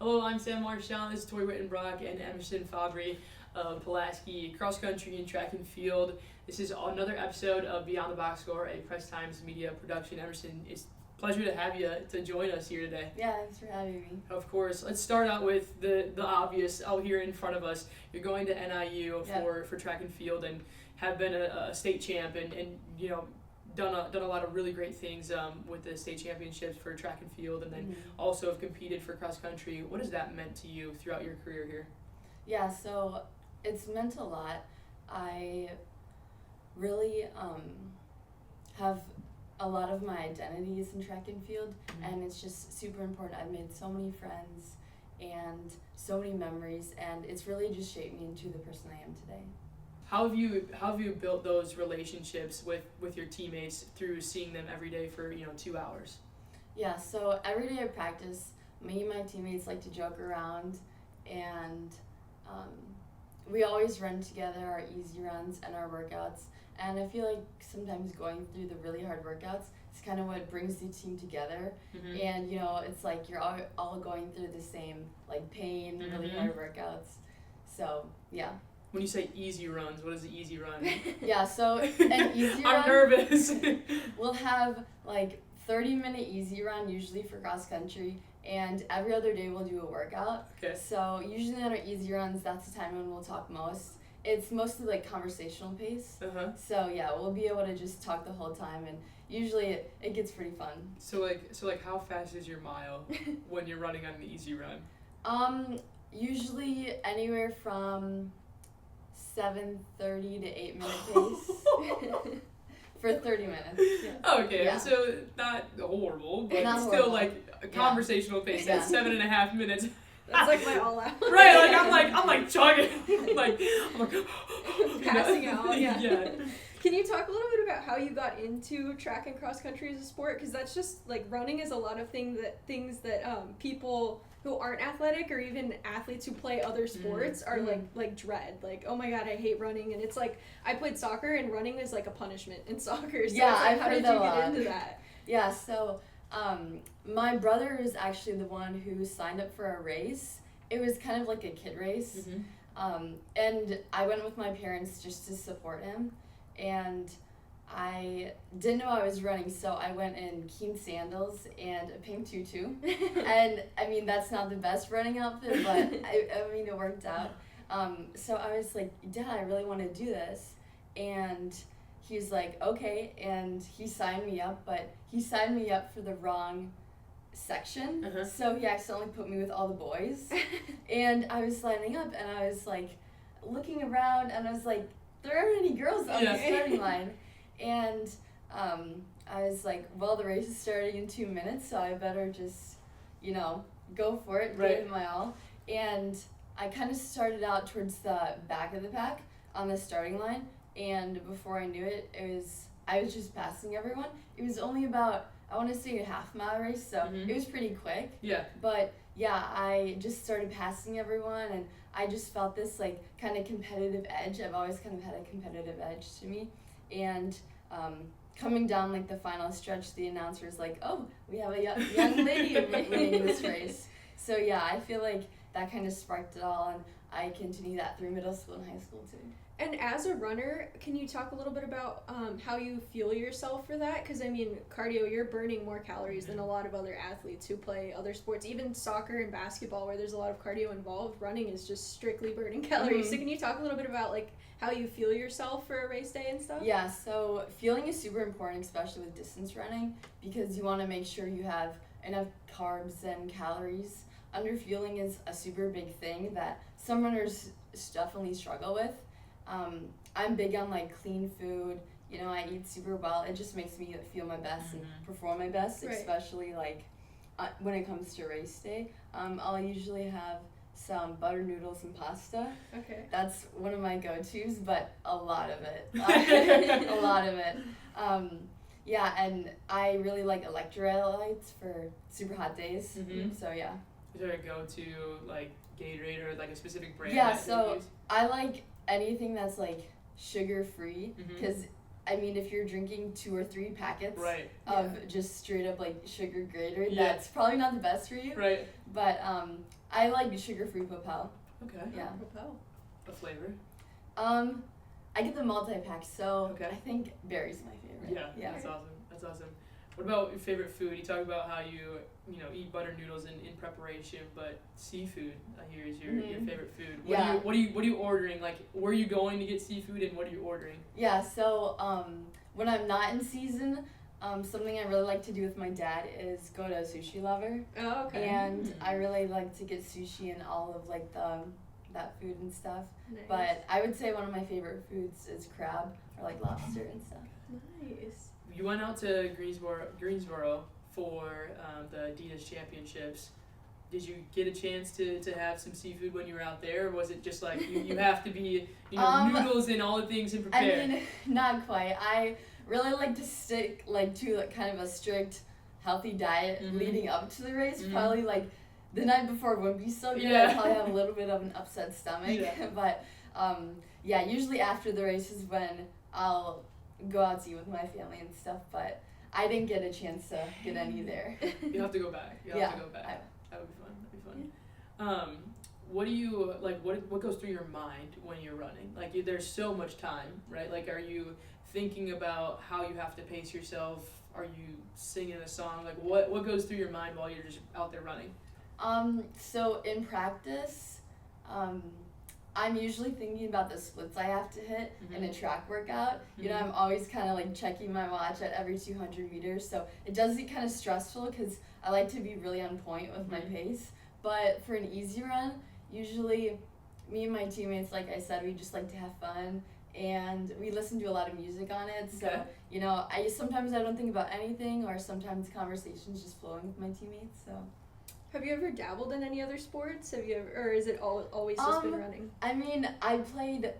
Hello, I'm Sam Marchand. This is Tori Wittenbrock and Emerson Fabry of Pulaski Cross Country and Track and Field. This is another episode of Beyond the Box Score, a Press Times media production. Emerson, it's a pleasure to have you to join us here today. Yeah, thanks for having me. Of course. Let's start out with the obvious out here in front of us. You're going to NIU for track and field and have been a state champ and you know, done a lot of really great things with the state championships for track and field, and then also have competed for cross country. What has that meant to you throughout your career here? Yeah, so it's meant a lot. I really have a lot of my identities in track and field, and it's just super important. I've made so many friends and so many memories, and it's really just shaped me into the person I am today. How have you built those relationships with your teammates through seeing them every day for 2 hours? Yeah, so every day of practice, me and my teammates like to joke around, and we always run together, our easy runs and our workouts. And I feel like sometimes going through the really hard workouts is kind of what brings the team together. And it's like you're all going through the same like pain, really hard workouts. So yeah. When you say easy runs, what is the easy run? Yeah, so an easy run. I'm nervous. We'll have like 30-minute easy run usually for cross country, and every other day we'll do a workout. Okay. So usually on our easy runs, that's the time when we'll talk most. It's mostly like conversational pace. So yeah, we'll be able to just talk the whole time, and usually it gets pretty fun. So how fast is your mile when you're running on an easy run? Usually anywhere from 7:30 to 8-minute pace for 30 minutes. Yeah. Okay, yeah. So not horrible, but not still horrible. Like a conversational pace at 7.5 minutes. That's like my all out. Right, I'm like chugging, I'm like passing out. Yeah. Can you talk a little bit about how you got into track and cross country as a sport? Because that's just like running is a lot of things that people who aren't athletic or even athletes who play other sports are like dread. Like, oh my god, I hate running. And it's like, I played soccer and running is like a punishment in soccer. So yeah, like, I've how heard did that you a get lot. into that? Yeah, so my brother is actually the one who signed up for a race. It was kind of like a kid race. And I went with my parents just to support him. And I didn't know I was running, so I went in Keen sandals and a pink tutu. And I mean, that's not the best running outfit, but I mean, it worked out. So I was like, Dad, I really want to do this. And he was like, okay, and he signed me up, but he signed me up for the wrong section. So he accidentally put me with all the boys. And I was signing up, and I was like looking around, and I was like, there aren't any girls on the starting line. And I was like, well, the race is starting in 2 minutes, so I better just, go for it, give it my all. And I kind of started out towards the back of the pack on the starting line, and before I knew it, I was just passing everyone. It was only about, I want to say, a half-mile race, so it was pretty quick. Yeah. But yeah, I just started passing everyone, and I just felt this like kind of competitive edge. I've always kind of had a competitive edge to me. And coming down like the final stretch, the announcer's like, oh, we have a young lady winning this race. So yeah, I feel like that kind of sparked it all, and I continue that through middle school and high school too. And as a runner, can you talk a little bit about how you fuel yourself for that? Because, I mean, cardio, you're burning more calories than a lot of other athletes who play other sports. Even soccer and basketball, where there's a lot of cardio involved, running is just strictly burning calories. So can you talk a little bit about, like, how you fuel yourself for a race day and stuff? Yeah, so fueling is super important, especially with distance running, because you want to make sure you have enough carbs and calories. Underfueling is a super big thing that some runners definitely struggle with. I'm big on like clean food. I eat super well. It just makes me feel my best and perform my best, especially like when it comes to race day. I'll usually have some butter noodles and pasta. Okay. That's one of my go-tos, but a lot of it. A lot of it. Yeah, and I really like electrolytes for super hot days. So yeah. Is there a go-to like Gatorade or like a specific brand? Yeah, so I like anything that's like sugar-free, because I mean, if you're drinking 2 or 3 packets of just straight up like sugar Gatorade, that's probably not the best for you. Right. But I like sugar-free Papel. Okay. Yeah. Propel. A flavor? I get the multi-pack, so Okay. I think berry's my favorite. Yeah. That's awesome. That's awesome. What about your favorite food? You talk about how you eat butter noodles in preparation, but seafood I hear is your favorite food. What are you ordering? Like, where are you going to get seafood, and what are you ordering? Yeah, so when I'm not in season, something I really like to do with my dad is go to a sushi lover. Oh, okay. And I really like to get sushi and all of like that food and stuff. Nice. But I would say one of my favorite foods is crab or like lobster and stuff. Nice. You went out to Greensboro for the Adidas Championships. Did you get a chance to have some seafood when you were out there, or was it just like you have to be noodles and all the things and prepare? I mean, not quite. I really like to stick like to like, kind of a strict healthy diet leading up to the race. Probably like the night before wouldn't be so good. I'd probably have a little bit of an upset stomach. But usually after the race is when I'll go out to eat with my family and stuff, but I didn't get a chance to get any there. You have to go back. That would be fun. What do you like? What goes through your mind when you're running? Like, there's so much time, right? Like, are you thinking about how you have to pace yourself? Are you singing a song? Like, what goes through your mind while you're just out there running? So in practice, I'm usually thinking about the splits I have to hit in a track workout. You know, I'm always kind of like checking my watch at every 200 meters. So it does get kind of stressful because I like to be really on point with my pace. But for an easy run, usually me and my teammates, like I said, we just like to have fun. And we listen to a lot of music on it. So, sometimes I don't think about anything, or sometimes conversations just flowing with my teammates. So. Have you ever dabbled in any other sports? Or is it always just been running? I mean, I played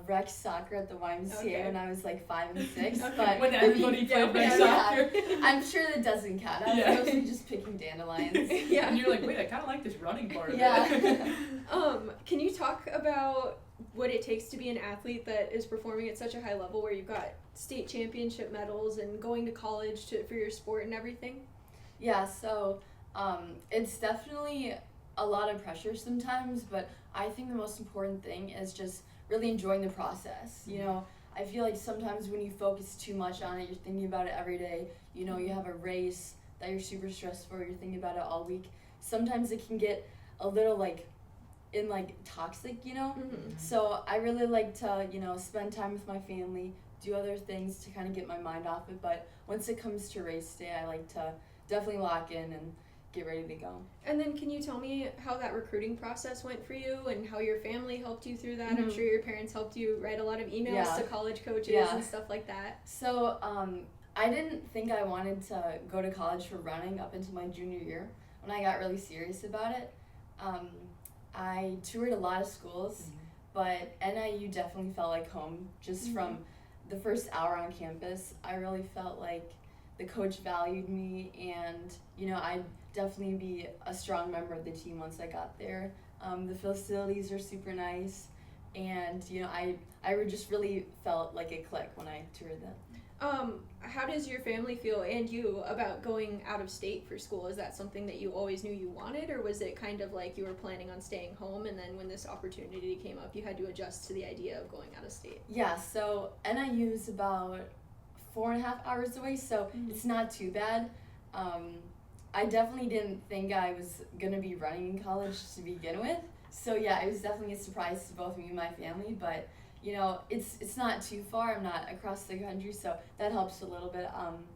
rec soccer at the YMCA when I was like 5 and 6. But when everybody played rec soccer. I'm sure that doesn't count. I was mostly just picking dandelions. And you're like, wait, I kind of like this running part of it. Can you talk about what it takes to be an athlete that is performing at such a high level, where you've got state championship medals and going to college for your sport and everything? Yeah, so it's definitely a lot of pressure sometimes, but I think the most important thing is just really enjoying the process. You know, I feel like sometimes when you focus too much on it, you're thinking about it every day. You know, you have a race that you're super stressed for, you're thinking about it all week. Sometimes it can get a little toxic, you know? So I really like to, spend time with my family, do other things to kind of get my mind off it. But once it comes to race day, I like to definitely lock in and get ready to go. And then can you tell me how that recruiting process went for you and how your family helped you through that? I'm sure your parents helped you write a lot of emails to college coaches and stuff like that. So I didn't think I wanted to go to college for running up until my junior year. When I got really serious about it, I toured a lot of schools, but NIU definitely felt like home. Just from the first hour on campus, I really felt like the coach valued me, and I'd definitely be a strong member of the team once I got there. The facilities are super nice, and I just really felt like a click when I toured them. How does your family feel, and you, about going out of state for school? Is that something that you always knew you wanted, or was it kind of like you were planning on staying home, and then when this opportunity came up, you had to adjust to the idea of going out of state? Yeah, so NIU is about 4.5 hours away, so it's not too bad. I definitely didn't think I was going to be running in college to begin with. So yeah, it was definitely a surprise to both me and my family, but it's not too far. I'm not across the country, so that helps a little bit.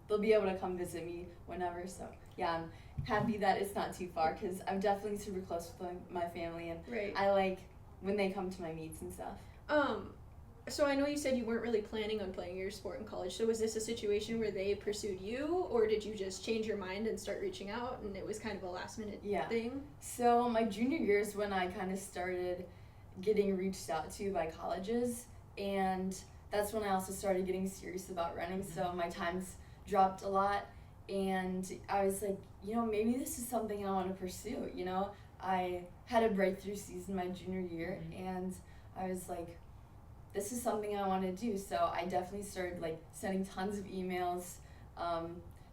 They'll be able to come visit me whenever, so yeah, I'm happy that it's not too far, because I'm definitely super close with my family, and I like when they come to my meets and stuff. So I know you said you weren't really planning on playing your sport in college, so was this a situation where they pursued you, or did you just change your mind and start reaching out, and it was kind of a last minute thing? So my junior year is when I kind of started getting reached out to by colleges, and that's when I also started getting serious about running. So my times dropped a lot, and I was like, maybe this is something I want to pursue. I had a breakthrough season my junior year, and I was like, this is something I want to do. So I definitely started sending tons of emails,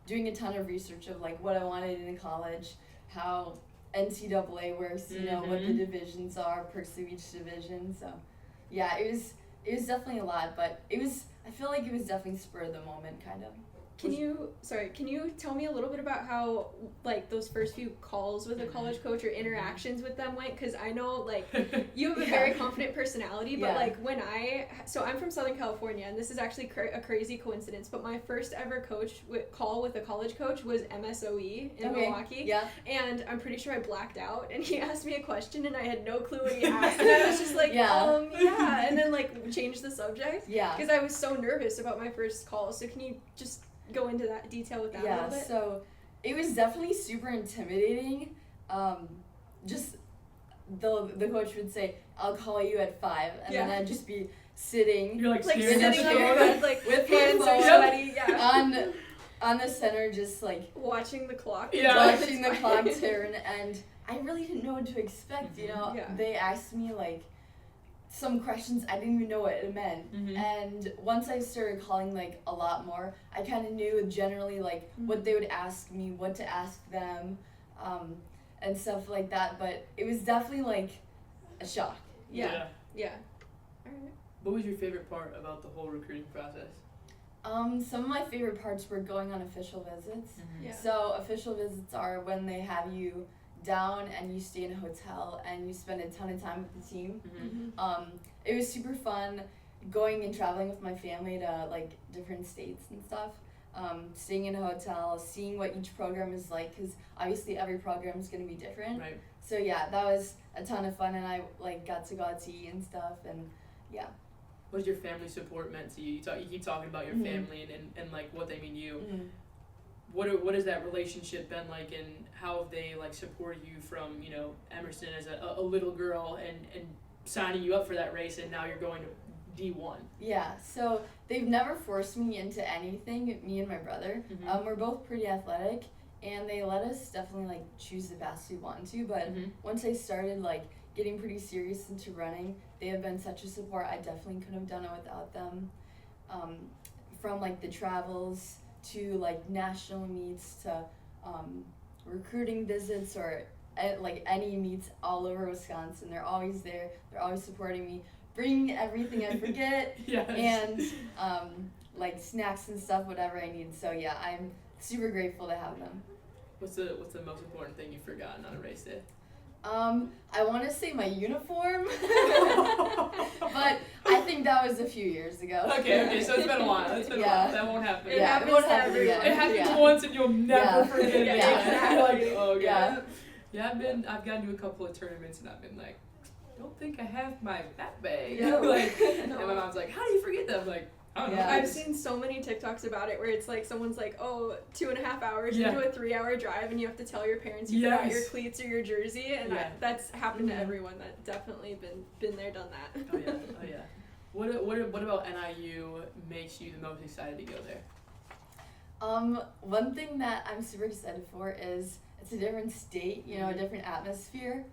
doing a ton of research of what I wanted in college, how NCAA works, you know, what the divisions are, perks of each division. So, yeah, it was definitely a lot, but I feel like it was definitely spur of the moment, kind of. Can you tell me a little bit about how, like, those first few calls with a college coach or interactions with them went? Because I know, like, you have a very confident personality, but, like, so I'm from Southern California, and this is actually a crazy coincidence, but my first ever call with a college coach was MSOE in Milwaukee. Yeah. And I'm pretty sure I blacked out, and he asked me a question, and I had no clue what he asked, and I was just like, yeah, and then, like, changed the subject. Yeah. Because I was so nervous about my first call, so can you just go into that detail with that a little bit? So it was definitely super intimidating. Just the coach would say, "I'll call you at 5," and then I'd just be sitting. You're like sitting staring at on the the door, bed, like with hands my are phone sweaty, on the center, just like watching the clock. watching the clock turn, and I really didn't know what to expect. You know, Yeah. they asked me like some questions I didn't even know what it meant. And once I started calling like a lot more, I kind of knew generally like what they would ask me, what to ask them, and stuff like that. But it was definitely like a shock. Yeah. Alright. What was your favorite part about the whole recruiting process? Some of my favorite parts were going on official visits. Yeah. So official visits are when they have you down and you stay in a hotel and you spend a ton of time with the team. It was super fun going and traveling with my family to like different states and stuff, staying in a hotel, seeing what each program is like, because obviously every program is going to be different. Right. So yeah, that was a ton of fun, and I like got to go out to eat and stuff, and yeah. What does your family support meant to you? You keep talking about your family and like what they mean to you. What has that relationship been like, and how have they like supported you from, you know, Emerson as a little girl and signing you up for that race, and now you're going to D1? Yeah, so they've never forced me into anything, me and my brother. We're both pretty athletic, and they let us definitely like choose the paths we want to, but once I started like getting pretty serious into running, they have been such a support. I definitely couldn't have done it without them. From like the travels to like national meets to recruiting visits or like any meets all over Wisconsin, they're always there. They're always supporting me, bringing everything I forget, and like snacks and stuff, whatever I need. So yeah, I'm super grateful to have them. What's the most important thing you've forgotten on a race day? I want to say my uniform, but I think that was a few years ago. Okay, so it's been a while. It's been a while. That won't happen. It happens to everyone. It happens once and you'll never forget it. Exactly. Like, oh god. Yeah, I've gotten to a couple of tournaments and I've been like, don't think I have my backpack. And my mom's like, how do you forget that? I'm like, I don't know. I've seen so many TikToks about it where it's like someone's like, 2.5 hours into a 3-hour drive and you have to tell your parents you forgot your cleats or your jersey, and that's happened to everyone. That's definitely been there, done that. Oh yeah. What about NIU makes you the most excited to go there? One thing that I'm super excited for is it's a different state, you know, a different atmosphere.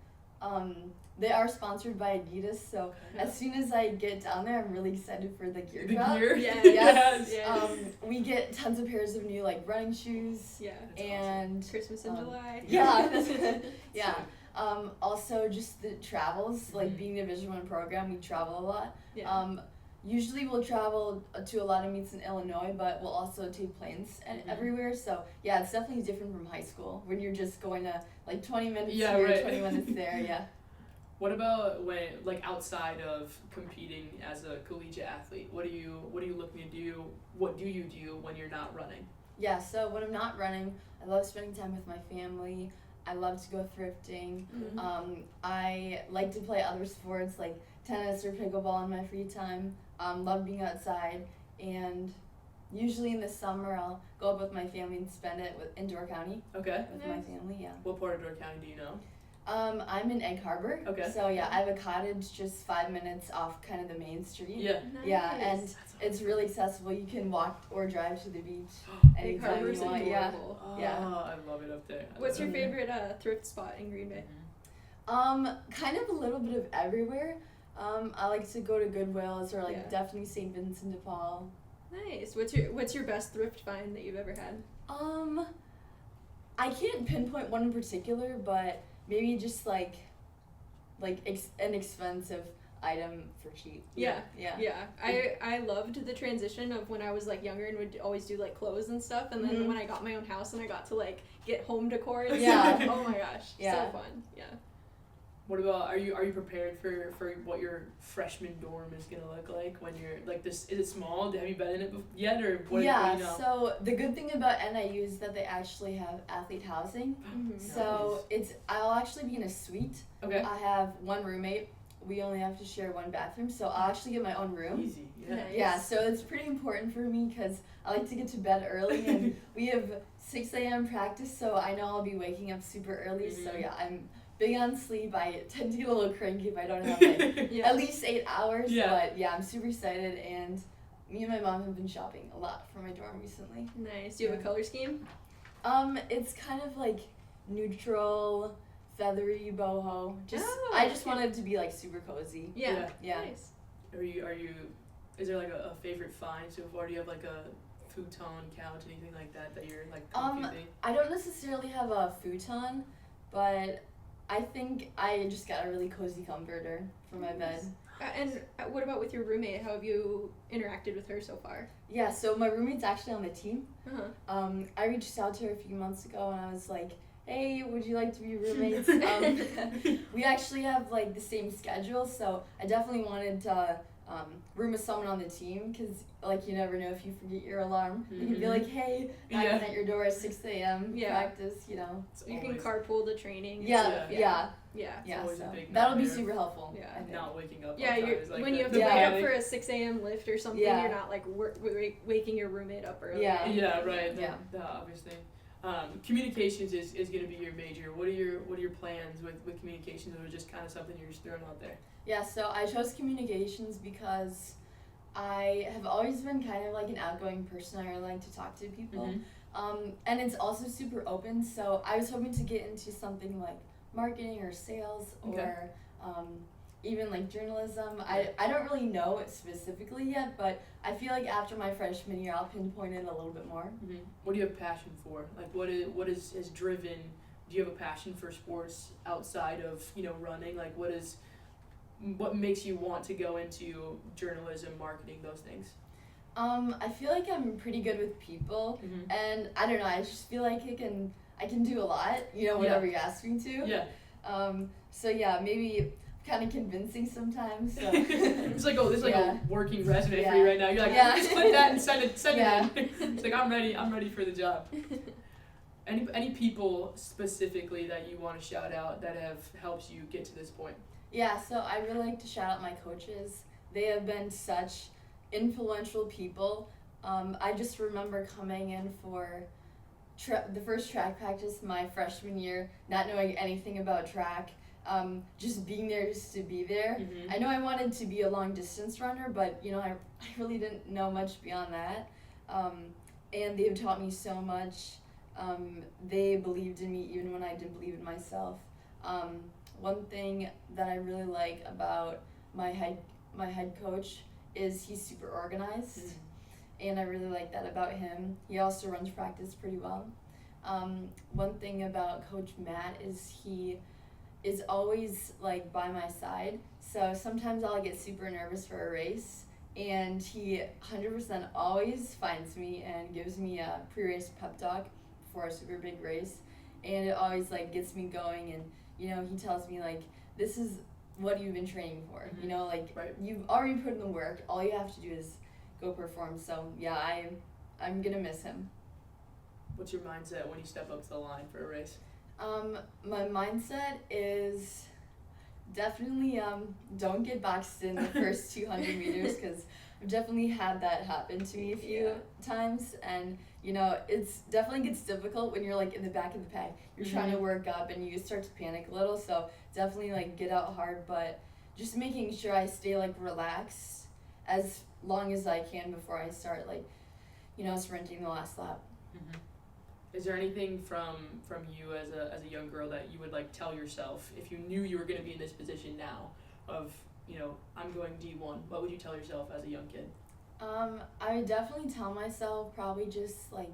They are sponsored by Adidas, so as soon as I get down there, I'm really excited for the gear drop. Yes. We get tons of pairs of new like running shoes. Yeah. And awesome. Christmas in July. Yeah. Also just the travels, like being a Division I program, we travel a lot. Yeah. Usually we'll travel to a lot of meets in Illinois, but we'll also take planes everywhere. So yeah, it's definitely different from high school when you're just going to like 20 minutes here, 20 minutes there. Yeah. What about when, like, outside of competing as a collegiate athlete? What are you looking to do? What do you do when you're not running? Yeah, so when I'm not running, I love spending time with my family. I love to go thrifting. I like to play other sports like tennis or pickleball in my free time. Love being outside, and usually in the summer I'll go up with my family and spend it in Door County. Okay. With my family, yeah. What part of Door County do you know? I'm in Egg Harbor. Okay. So yeah, I have a cottage just 5 minutes off kind of the main street. Yeah. Nice. Yeah, and it's really accessible. You can walk or drive to the beach Egg anytime Harbor's you want. adorable. Yeah. Oh, I love it up there. What's your favorite thrift spot in Green Bay? Kind of a little bit of everywhere. I like to go to Goodwill's or like definitely St. Vincent de Paul. Nice. What's your best thrift find that you've ever had? I can't pinpoint one in particular, but maybe just like an expensive item for cheap. Yeah. Yeah. I loved the transition of when I was like younger and would always do like clothes and stuff, and then when I got my own house and I got to like get home decor and stuff. Oh my gosh. So fun. Yeah. What about, are you prepared for what your freshman dorm is gonna look like when you're like this? Is it small? Have you been in it yet, or what? Yeah. Do you know? So the good thing about NIU is that they actually have athlete housing. So I'll actually be in a suite. Okay. I have one roommate. We only have to share one bathroom, so I'll actually get my own room. Easy. Yeah. Nice. Yeah. So it's pretty important for me because I like to get to bed early, and we have 6 a.m. practice, so I know I'll be waking up super early. So yeah, I'm big on sleep. I tend to get a little cranky if I don't have like at least 8 hours. Yeah. But yeah, I'm super excited, and me and my mom have been shopping a lot for my dorm recently. Nice. Do you have a color scheme? It's kind of like neutral, feathery, boho. I just wanted it to be like super cozy. Yeah. Nice. Are you? Is there like a favorite find so far? Do you have like a futon, couch, anything like that you're like comfy? I don't necessarily have a futon, but I think I just got a really cozy comforter for my bed. And what about with your roommate? How have you interacted with her so far? Yeah, so my roommate's actually on the team. Uh-huh. I reached out to her a few months ago and I was like, hey, would you like to be roommates? We actually have like the same schedule, so I definitely wanted to room with someone on the team because like you never know if you forget your alarm. You can be like, hey, knocking at your door at 6 a.m. practice, you know. You can carpool to training. Yeah. So that'll be super helpful. Yeah, not waking up. Yeah, like when you have to wake up for a 6 a.m. lift or something, you're not like waking your roommate up early. Yeah, right. Obviously. Communications is going to be your major. What are your plans with communications, or just kind of something you're just throwing out there? Yeah, so I chose communications because I have always been kind of like an outgoing person. I really like to talk to people. And it's also super open, so I was hoping to get into something like marketing or sales or even like journalism. I don't really know it specifically yet, but I feel like after my freshman year I'll pinpoint it a little bit more. What do you have passion for? Like what is driven? Do you have a passion for sports outside of running? Like what makes you want to go into journalism, marketing, those things? I feel like I'm pretty good with people, and I don't know, I just feel like I can do a lot, whatever you ask me to. Yeah. So yeah, maybe kind of convincing sometimes. So. It's like a working resume for you right now. You're like, just put that and send it in. It's like I'm ready for the job. Any people specifically that you want to shout out that have helped you get to this point? Yeah, so I really like to shout out my coaches. They have been such influential people. I just remember coming in for the first track practice my freshman year, not knowing anything about track, just being there just to be there. I know I wanted to be a long distance runner, but I really didn't know much beyond that. And they've taught me so much. They believed in me even when I didn't believe in myself. One thing that I really like about my head coach is he's super organized, and I really like that about him. He also runs practice pretty well. One thing about Coach Matt is he is always like by my side, so sometimes I'll get super nervous for a race, and he 100% always finds me and gives me a pre-race pep talk before a super big race, and it always like gets me going. And he tells me like, this is what you've been training for. You've already put in the work. All you have to do is go perform. So yeah, I'm gonna miss him. What's your mindset when you step up to the line for a race? My mindset is definitely don't get boxed in the first 200 meters, because I've definitely had that happen to me a few times, and it's definitely gets difficult when you're like in the back of the pack. You're trying to work up and you start to panic a little, so definitely like get out hard, but just making sure I stay like relaxed as long as I can before I start like sprinting the last lap. Is there anything from you as a young girl that you would like tell yourself if you knew you were going to be in this position now of I'm going D1? What would you tell yourself as a young kid? I would definitely tell myself probably just like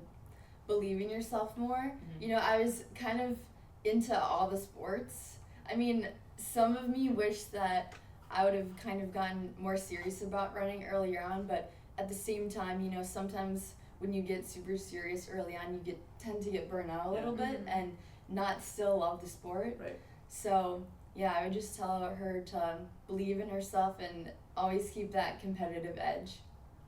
believe in yourself more. I was kind of into all the sports. I mean, some of me wish that I would have kind of gotten more serious about running earlier on, but at the same time, you know, sometimes when you get super serious early on, you tend to get burnt out a little bit and not still love the sport. Right. So yeah, I would just tell her to believe in herself and always keep that competitive edge.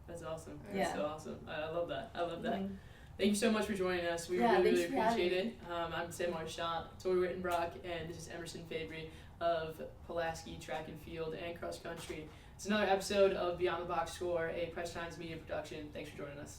That's awesome. Yeah. That's so awesome. I love that. I love that. Mm-hmm. Thank you so much for joining us. We Yeah, really thanks for having appreciate me. it. I'm Sam Marchant, Tori Wittenbrock, and this is Emerson Fabry of Pulaski Track and Field and Cross Country. It's another episode of Beyond the Box Score, a Press Times Media production. Thanks for joining us.